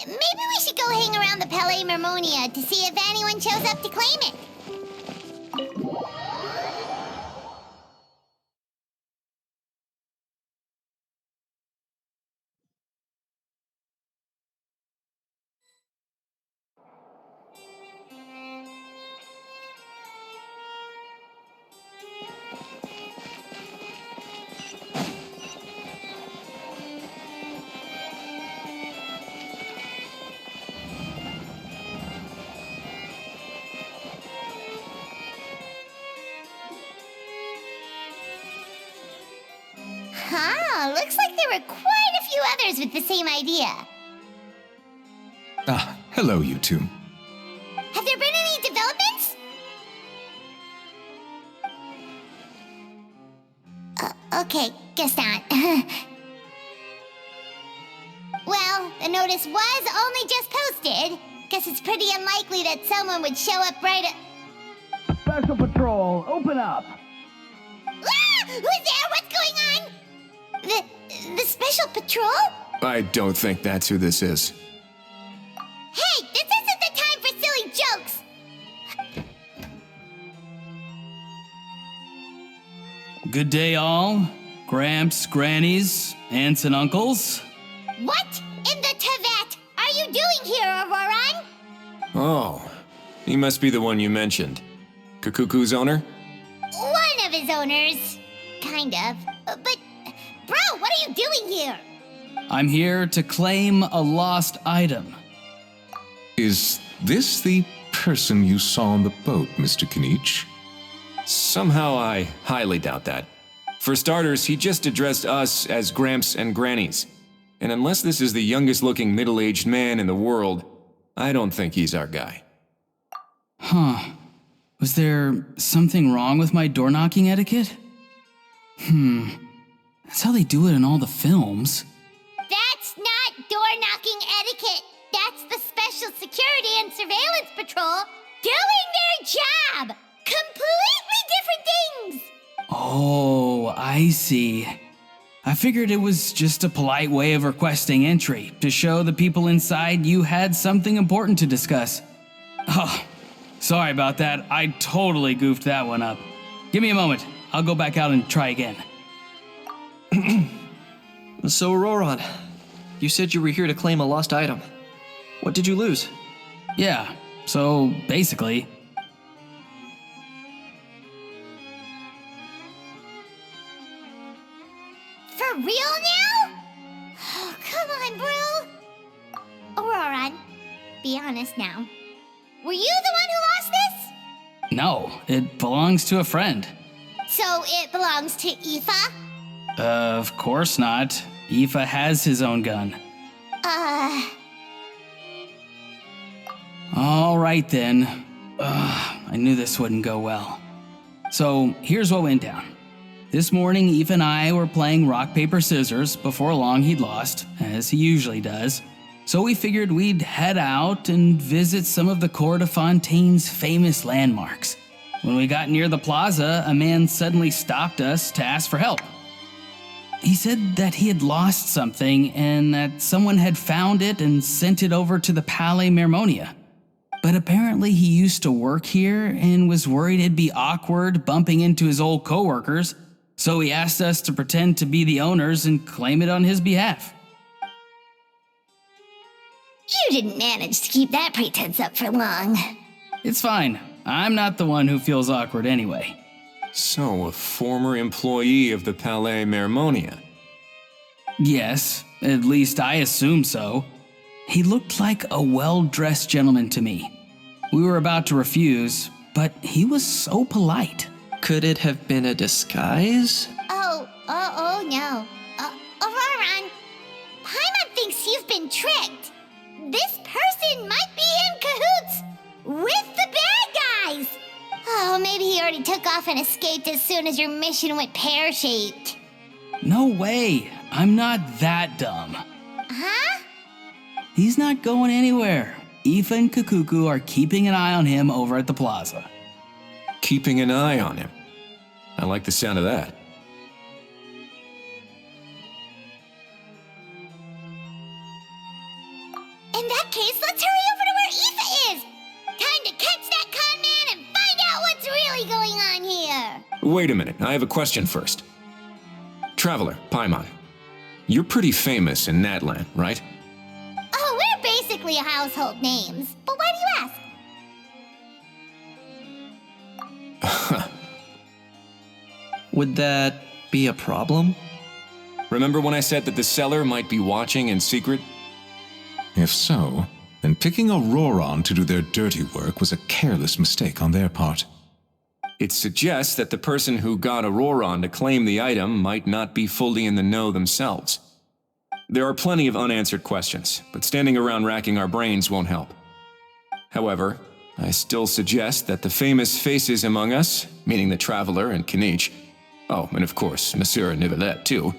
Maybe we should go hang around the Palais Mermonia to see if anyone shows up to claim it. Huh, looks like there were quite a few others with the same idea. Ah, hello, you two. Have there been any developments? Okay, guess not. Well, the notice was only just posted. Guess it's pretty unlikely that someone would show up right at... Special Patrol, open up! Ah! Who's there? What's going on? The Special Patrol? I don't think that's who this is. Hey, this isn't the time for silly jokes! Good day, all. Gramps, grannies, aunts, and uncles. What in the Tevat are you doing here, Auroran? Oh, he must be the one you mentioned. Kukuku's owner? One of his owners. Kind of. But, bro, what are you doing here? I'm here to claim a lost item. Is this the person you saw on the boat, Mr. Kinich? Somehow I highly doubt that. For starters, he just addressed us as Gramps and Grannies. And unless this is the youngest looking middle-aged man in the world, I don't think he's our guy. Huh. Was there something wrong with my door-knocking etiquette? That's how they do it in all the films. That's not door-knocking etiquette. That's the Special Security and Surveillance Patrol doing their job. Completely different things. Oh, I see. I figured it was just a polite way of requesting entry to show the people inside you had something important to discuss. Oh, sorry about that. I totally goofed that one up. Give me a moment. I'll go back out and try again. So, Auroran, you said you were here to claim a lost item. What did you lose? Yeah, so basically... For real now? Oh, come on, bro. Auroran, be honest now. Were you the one who lost this? No, it belongs to a friend. So it belongs to Aoife? Of course not. Aoife has his own gun. All right then. I knew this wouldn't go well. So here's what went down. This morning, Aoife and I were playing rock, paper, scissors. Before long, he'd lost, as he usually does. So we figured we'd head out and visit some of the court of Fontaine's famous landmarks. When we got near the plaza, a man suddenly stopped us to ask for help. He said that he had lost something and that someone had found it and sent it over to the Palais Mermonia. But apparently he used to work here and was worried it'd be awkward bumping into his old coworkers, so he asked us to pretend to be the owners and claim it on his behalf. You didn't manage to keep that pretense up for long. It's fine. I'm not the one who feels awkward anyway. So, a former employee of the Palais Mermonia. Yes, at least I assume so. He looked like a well-dressed gentleman to me. We were about to refuse, but he was so polite. Could it have been a disguise? Oh no. Auroran, Paimon thinks you've been tricked. This person might be in cahoots with the bad guys. Oh, maybe he already took off and escaped as soon as your mission went pear-shaped. No way. I'm not that dumb. Huh? He's not going anywhere. Aoife and Kukuku are keeping an eye on him over at the plaza. Keeping an eye on him. I like the sound of that. Wait a minute, I have a question first. Traveler, Paimon, you're pretty famous in Natlan, right? Oh, we're basically household names. But why do you ask? Would that be a problem? Remember when I said that the seller might be watching in secret? If so, then picking Auroron to do their dirty work was a careless mistake on their part. It suggests that the person who got Auroron to claim the item might not be fully in the know themselves. There are plenty of unanswered questions, but standing around racking our brains won't help. However, I still suggest that the famous faces among us, meaning the Traveler and Kinich, oh, and of course, Monsieur Nivelet too,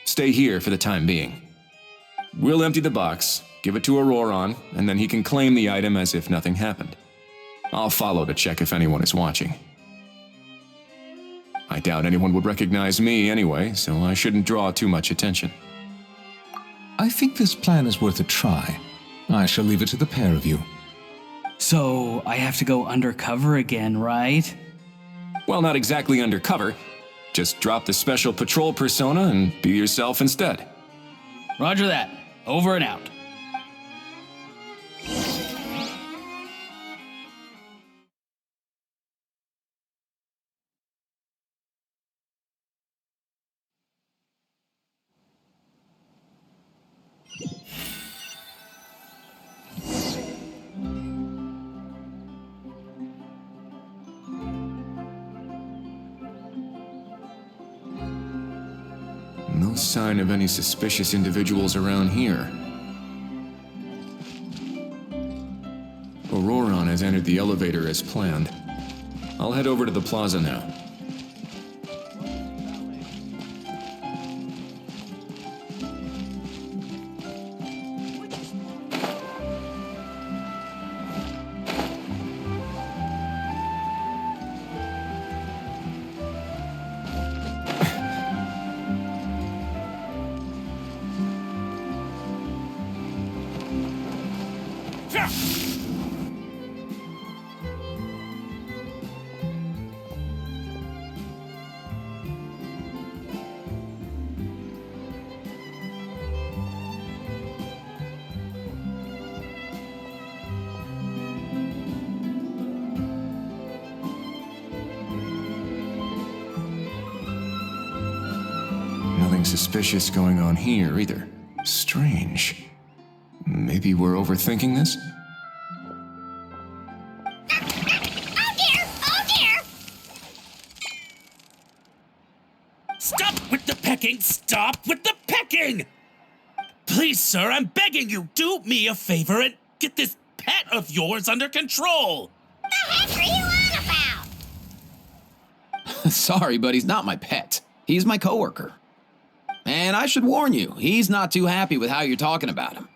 stay here for the time being. We'll empty the box, give it to Auroron, and then he can claim the item as if nothing happened. I'll follow to check if anyone is watching. I doubt anyone would recognize me anyway, so I shouldn't draw too much attention. I think this plan is worth a try. I shall leave it to the pair of you. So, I have to go undercover again, right? Well, not exactly undercover. Just drop the special patrol persona and be yourself instead. Roger that. Over and out. No sign of any suspicious individuals around here. Auroron has entered the elevator as planned. I'll head over to the plaza now. Nothing suspicious going on here either. Strange. Maybe we're overthinking this? Oh dear! Oh dear! Stop with the pecking! Stop with the pecking! Please, sir, I'm begging you, do me a favor and get this pet of yours under control! The heck are you on about? Sorry, but he's not my pet. He's my coworker. And I should warn you, he's not too happy with how you're talking about him.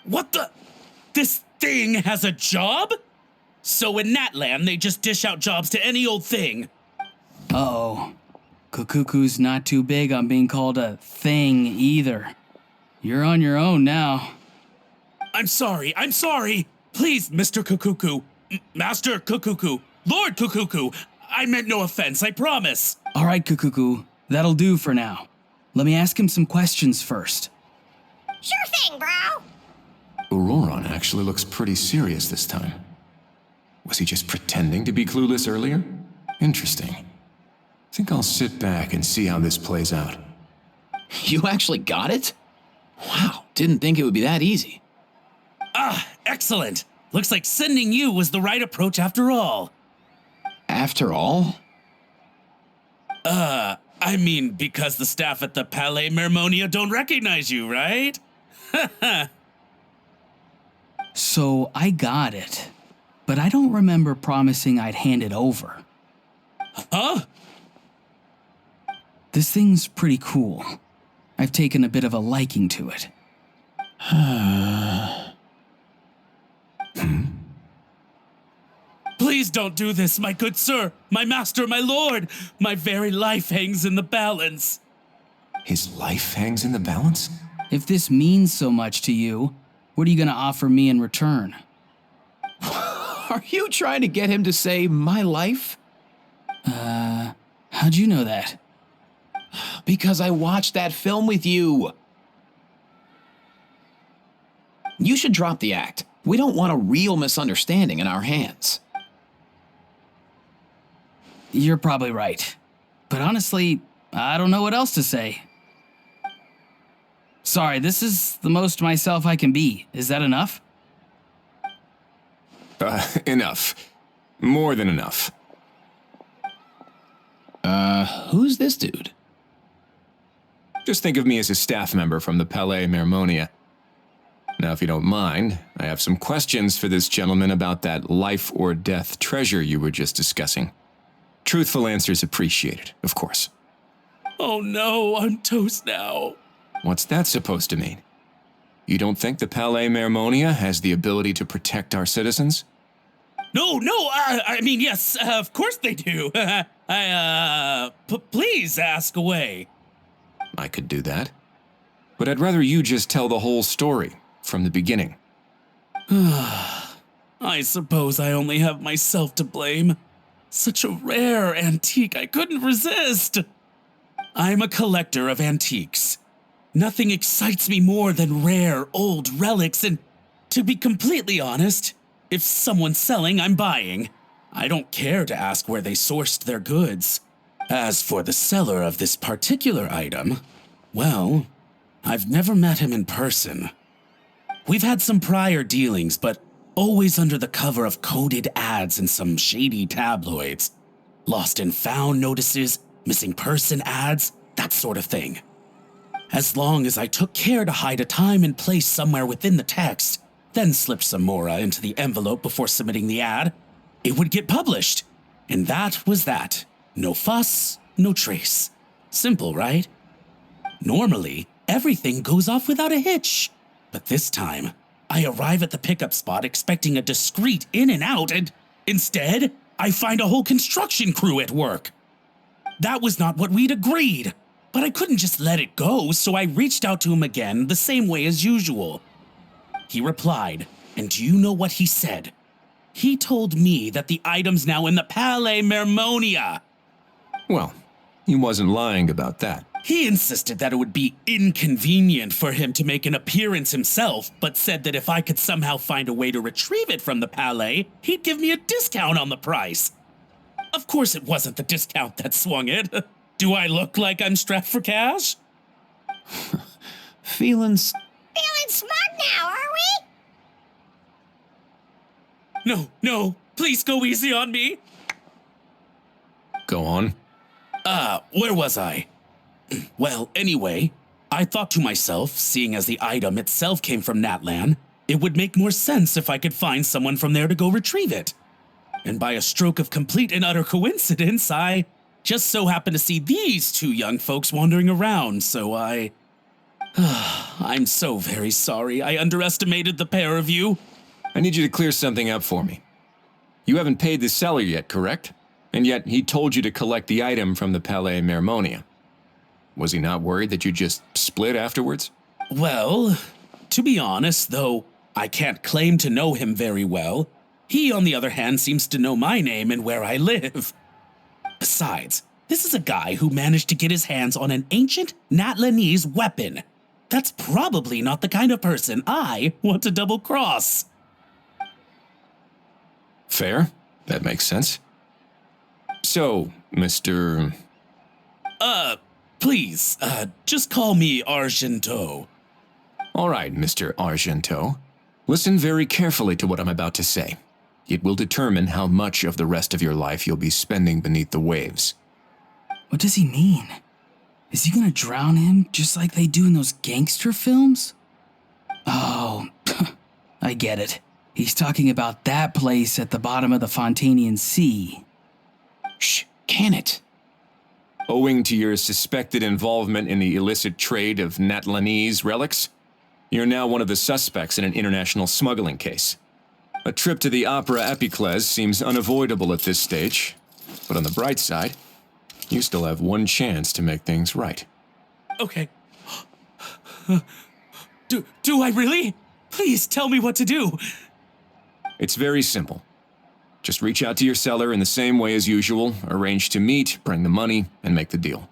What the? This thing has a job? So in Natlan, they just dish out jobs to any old thing. Uh-oh. Kukuku's not too big on being called a thing either. You're on your own now. I'm sorry. Please, Mr. Kukuku, Master Kukuku, Lord Kukuku, I meant no offense, I promise. All right, Kukuku, that'll do for now. Let me ask him some questions first. Sure thing, bro. Auroron actually looks pretty serious this time. Was he just pretending to be clueless earlier? Interesting. Think I'll sit back and see how this plays out. You actually got it? Wow, didn't think it would be that easy. Ah, excellent. Looks like sending you was the right approach after all. After all? I mean, because the staff at the Palais Mermonia don't recognize you, right? So I got it, but I don't remember promising I'd hand it over. Huh? This thing's pretty cool. I've taken a bit of a liking to it. Please don't do this, my good sir, my master, my lord. My very life hangs in the balance. His life hangs in the balance? If this means so much to you, what are you gonna offer me in return? Are you trying to get him to say my life? How'd you know that? Because I watched that film with you. You should drop the act. We don't want a real misunderstanding in our hands. You're probably right. But honestly, I don't know what else to say. Sorry, this is the most myself I can be. Is that enough? Enough. More than enough. Who's this dude? Just think of me as a staff member from the Palais Mermonia. Now, if you don't mind, I have some questions for this gentleman about that life or death treasure you were just discussing. Truthful answers appreciated, of course. Oh no, I'm toast now. What's that supposed to mean? You don't think the Palais Mermonia has the ability to protect our citizens? No, I mean, yes, of course they do. Please ask away. I could do that. But I'd rather you just tell the whole story, from the beginning. I suppose I only have myself to blame. Such a rare antique, I couldn't resist. I'm a collector of antiques. Nothing excites me more than rare, old relics, and to be completely honest, if someone's selling, I'm buying. I don't care to ask where they sourced their goods. As for the seller of this particular item, well, I've never met him in person. We've had some prior dealings, but always under the cover of coded ads in some shady tabloids. Lost and found notices, missing person ads, that sort of thing. As long as I took care to hide a time and place somewhere within the text, then slipped some mora into the envelope before submitting the ad, it would get published. And that was that. No fuss, no trace. Simple, right? Normally, everything goes off without a hitch. But this time, I arrive at the pickup spot expecting a discreet in and out, and instead, I find a whole construction crew at work. That was not what we'd agreed, but I couldn't just let it go, so I reached out to him again the same way as usual. He replied, and do you know what he said? He told me that the item's now in the Palais Mermonia. Well, he wasn't lying about that. He insisted that it would be inconvenient for him to make an appearance himself, but said that if I could somehow find a way to retrieve it from the Palais, he'd give me a discount on the price. Of course it wasn't the discount that swung it. Do I look like I'm strapped for cash? Feeling smart now, are we? No, please go easy on me. Go on. Where was I? Well, anyway, I thought to myself, seeing as the item itself came from Natlan, it would make more sense if I could find someone from there to go retrieve it. And by a stroke of complete and utter coincidence, I just so happened to see these two young folks wandering around, so I'm so very sorry I underestimated the pair of you. I need you to clear something up for me. You haven't paid the seller yet, correct? And yet he told you to collect the item from the Palais Mermonia. Was he not worried that you just split afterwards? Well, to be honest, though I can't claim to know him very well, he, on the other hand, seems to know my name and where I live. Besides, this is a guy who managed to get his hands on an ancient Natlanese weapon. That's probably not the kind of person I want to double-cross. Fair. That makes sense. So, Mr. Please, just call me Argento. All right, Mr. Argento. Listen very carefully to what I'm about to say. It will determine how much of the rest of your life you'll be spending beneath the waves. What does he mean? Is he gonna drown him just like they do in those gangster films? Oh, I get it. He's talking about that place at the bottom of the Fontainian Sea. Shh, can it? Owing to your suspected involvement in the illicit trade of Natlanese relics, you're now one of the suspects in an international smuggling case. A trip to the Opera Epiclese seems unavoidable at this stage, but on the bright side, you still have one chance to make things right. Okay. Do I really? Please tell me what to do. It's very simple. Just reach out to your seller in the same way as usual, arrange to meet, bring the money, and make the deal.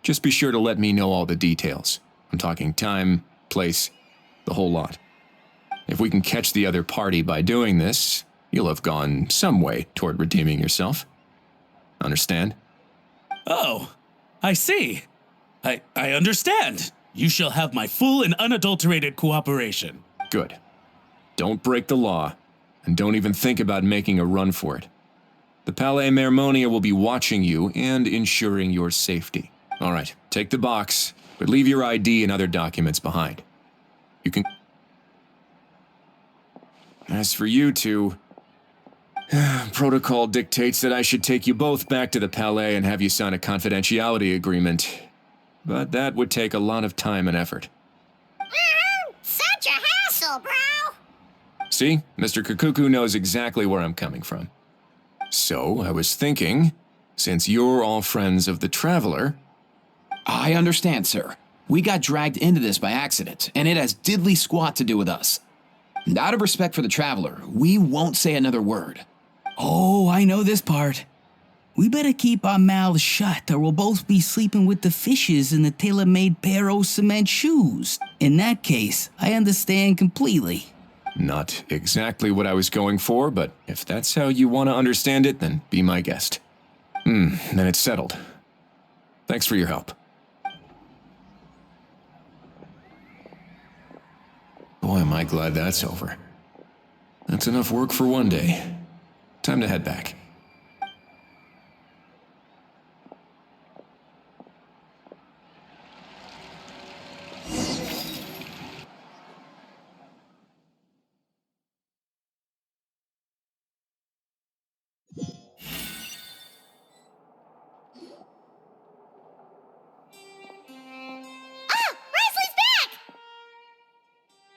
Just be sure to let me know all the details. I'm talking time, place, the whole lot. If we can catch the other party by doing this, you'll have gone some way toward redeeming yourself. Understand? Oh, I see. I understand. You shall have my full and unadulterated cooperation. Good. Don't break the law, and don't even think about making a run for it. The Palais Mermonia will be watching you and ensuring your safety. All right, take the box, but leave your ID and other documents behind. You can... As for you two, protocol dictates that I should take you both back to the Palais and have you sign a confidentiality agreement. But that would take a lot of time and effort. Such a hassle, bro! See, Mr. Kikuku knows exactly where I'm coming from. So, I was thinking, since you're all friends of the Traveler... I understand, sir. We got dragged into this by accident, and it has diddly squat to do with us. And out of respect for the Traveler, we won't say another word. Oh, I know this part. We better keep our mouths shut or we'll both be sleeping with the fishes in the tailor-made pair of cement shoes. In that case, I understand completely. Not exactly what I was going for, but if that's how you want to understand it, then be my guest. Then it's settled. Thanks for your help. Boy, am I glad that's over. That's enough work for one day. Time to head back.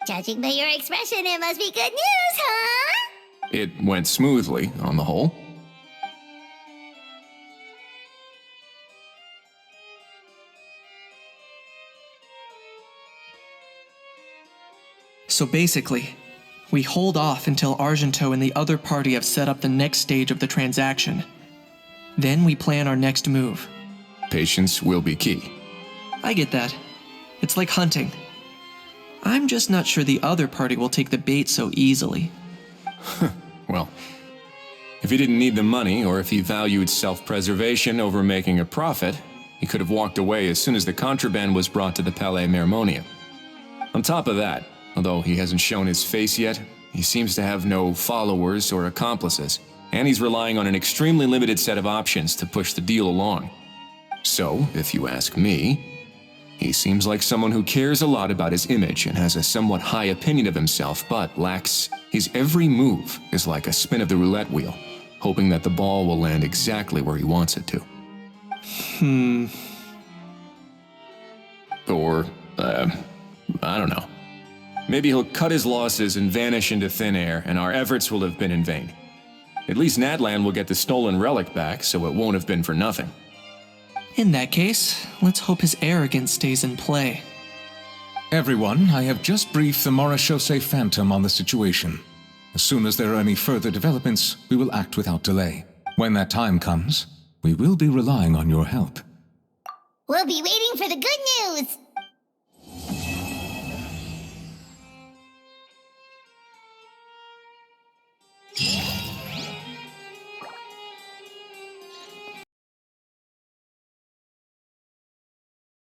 Judging by your expression, it must be good news, huh? It went smoothly, on the whole. So basically, we hold off until Argento and the other party have set up the next stage of the transaction. Then we plan our next move. Patience will be key. I get that. It's like hunting. I'm just not sure the other party will take the bait so easily. Well, if he didn't need the money, or if he valued self-preservation over making a profit, he could have walked away as soon as the contraband was brought to the Palais Mermonia. On top of that, although he hasn't shown his face yet, he seems to have no followers or accomplices, and he's relying on an extremely limited set of options to push the deal along. So, if you ask me, he seems like someone who cares a lot about his image and has a somewhat high opinion of himself, but lacks... His every move is like a spin of the roulette wheel, hoping that the ball will land exactly where he wants it to. Or, I don't know. Maybe he'll cut his losses and vanish into thin air, and our efforts will have been in vain. At least Natlan will get the stolen relic back, so it won't have been for nothing. In that case, let's hope his arrogance stays in play. Everyone, I have just briefed the Morishose Phantom on the situation. As soon as there are any further developments, we will act without delay. When that time comes, we will be relying on your help. We'll be waiting for the good news.